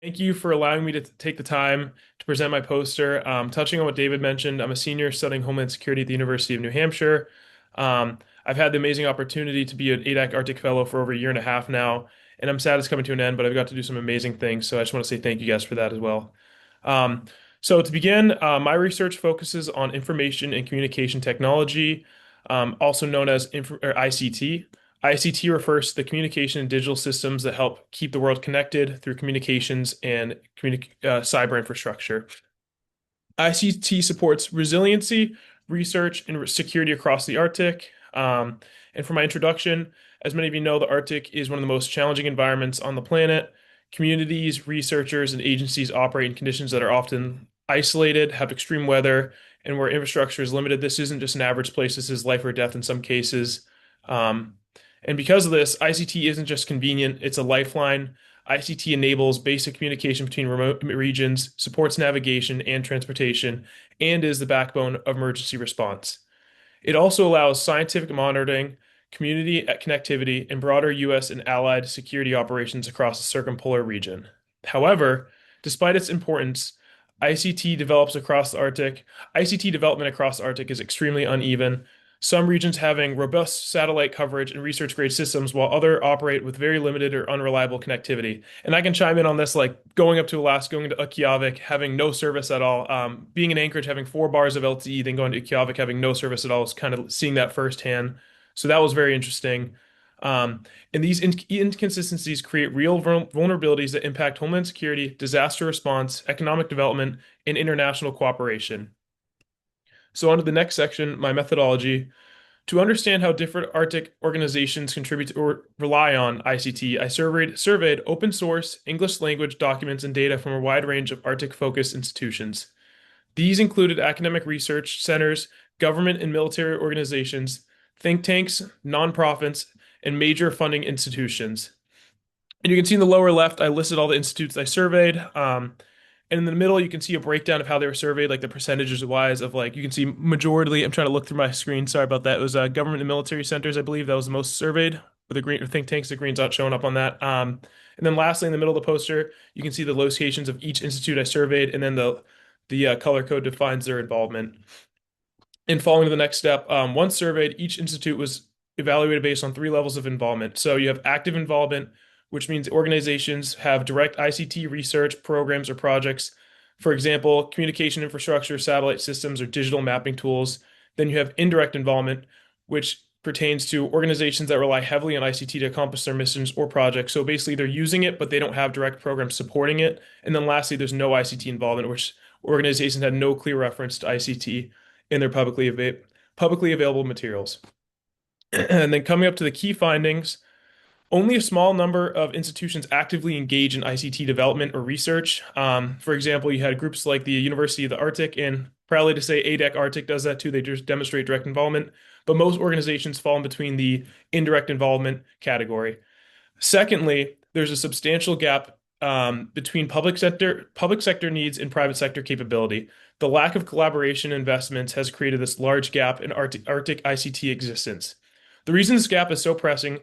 Thank you for allowing me to take the time to present my poster. Touching on what David mentioned, I'm a senior studying Homeland Security at the University of New Hampshire. I've had the amazing opportunity to be an ADAC-ARCTIC fellow for over a year and a half now, and I'm sad it's coming to an end, but I've got to do some amazing things, so I just want to say thank you guys for that as well. Um, so to begin, my research focuses on information and communication technology, also known as ICT. ICT refers to the communication and digital systems that help keep the world connected through communications and cyber infrastructure. ICT supports resiliency, research, and security across the Arctic. And for my introduction, as many of you know, the Arctic is one of the most challenging environments on the planet. Communities, researchers, and agencies operate in conditions that are often isolated, have extreme weather, and where infrastructure is limited. This isn't just an average place, this is life or death in some cases. Um, and because of this, ICT isn't just convenient, it's a lifeline. ICT enables basic communication between remote regions, supports navigation and transportation, and is the backbone of emergency response. It also allows scientific monitoring, community connectivity, and broader U.S. and allied security operations across the circumpolar region. However, despite its importance, ICT develops across the Arctic. ICT development across the Arctic is extremely uneven, some regions having robust satellite coverage and research-grade systems, while others operate with very limited or unreliable connectivity. And I can chime in on this, like going up to Alaska, going to Reykjavik, having no service at all. Being in Anchorage, having 4 bars of LTE, then going to Reykjavik, having no service at all, is kind of seeing that firsthand. So that was very interesting. And these inconsistencies create real vulnerabilities that impact homeland security, disaster response, economic development, and international cooperation. So on to the next section, my methodology. To understand how different Arctic organizations contribute to or rely on ICT, I surveyed open source English language documents and data from a wide range of Arctic-focused institutions. These included academic research centers, government and military organizations, think tanks, nonprofits, and major funding institutions. And you can see in the lower left, I listed all the institutes I surveyed. And in the middle, you can see a breakdown of how they were surveyed, like the percentages wise of like, you can see majority, I'm trying to look through my screen, sorry about that. It was government and military centers, I believe that was the most surveyed, with the green or think tanks, the green's not showing up on that. And then lastly, in the middle of the poster, you can see the locations of each institute I surveyed, and then the color code defines their involvement. And following to the next step, once surveyed, each institute was evaluated based on 3 levels of involvement. So you have active involvement, which means organizations have direct ICT research programs or projects. For example, communication infrastructure, satellite systems, or digital mapping tools. Then you have indirect involvement, which pertains to organizations that rely heavily on ICT to accomplish their missions or projects. So basically, they're using it, but they don't have direct programs supporting it. And then lastly, there's no ICT involvement, which organizations had no clear reference to ICT in their publicly available materials. And then coming up to the key findings, only a small number of institutions actively engage in ICT development or research. For example, you had groups like the University of the Arctic, and proudly to say ADAC-ARCTIC does that too. They just demonstrate direct involvement, but most organizations fall in between the indirect involvement category. Secondly, there's a substantial gap between public sector needs and private sector capability. The lack of collaboration investments has created this large gap in Arctic ICT existence. The reason this gap is so pressing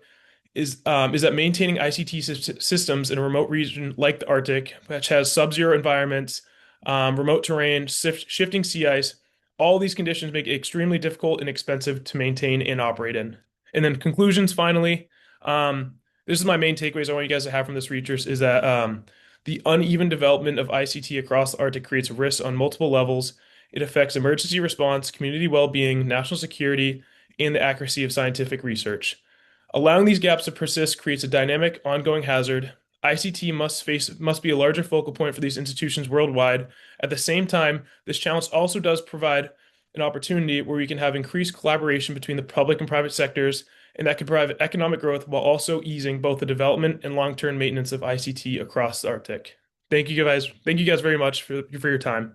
is that maintaining ICT systems in a remote region like the Arctic, which has sub-zero environments, remote terrain, shifting sea ice, all these conditions make it extremely difficult and expensive to maintain and operate in. And then conclusions, finally, this is my main takeaways I want you guys to have from this research is that the uneven development of ICT across the Arctic creates risks on multiple levels. It affects emergency response, community well-being, national security, and the accuracy of scientific research. Allowing these gaps to persist creates a dynamic, ongoing hazard. ICT must be a larger focal point for these institutions worldwide. At the same time, this challenge also does provide an opportunity where we can have increased collaboration between the public and private sectors, and that could provide economic growth while also easing both the development and long-term maintenance of ICT across the Arctic. Thank you guys. Thank you guys very much for your time.